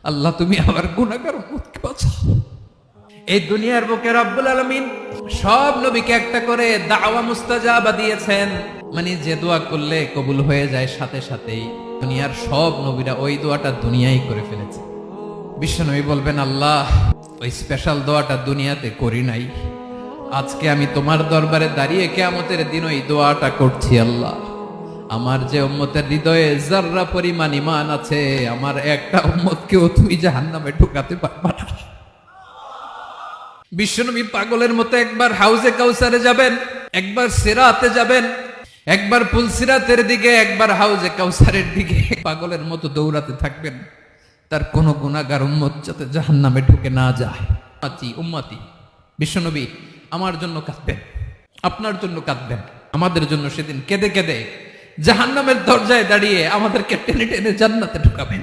আল্লাহ তুমি আমার গুনাহগার উম্মতকে বাঁচাও। এই দুনিয়ার বুকে রব্বুল আলামিন সব নবীকে একটা করে দাওয়া মুস্তাজাবা দিয়েছেন, মানে যে দোয়া করলে কবুল হয়ে যায় সাথে সাথেই। দুনিয়ার সব নবীরা ওই দোয়াটা দুনিয়ায় করে ফেলেছে। বিশ্বনবী বলবেন, আল্লাহ ওই স্পেশাল দোয়াটা দুনিয়াতে করি নাই, আজকে আমি তোমার দরবারে দাঁড়িয়ে কিয়ামতের দিন ওই দোয়াটা করছি। আল্লাহ আমার যে উম্মতের হৃদয়ে যাররা পরিমাণ ঈমান আছে, আমার একটা উম্মতকেও তুমি জাহান্নামে ঢুকাতে পারবা না। বিশ্বনবী পাগলের মতো একবার হাউজে কাউসারে যাবেন, একবার সিরাতে যাবেন, একবার পুলসিরাতের দিকে, একবার হাউজে কাউসারের দিকে পাগলের মতো দৌড়াতে থাকবেন, তার কোন গুনাহগার উম্মত যাতে জাহান্নামে ঢুকে না যায়। উম্মতি বিশ্বনবী আমার জন্য কাঁদবেন, আপনার জন্য কাঁদবেন, আমাদের জন্য সেদিন কেঁদে কেঁদে জাহান্নামের দরজায় দাঁড়িয়ে আমাদেরকে টেনে টেনে জান্নাতে ঢুকাবেন।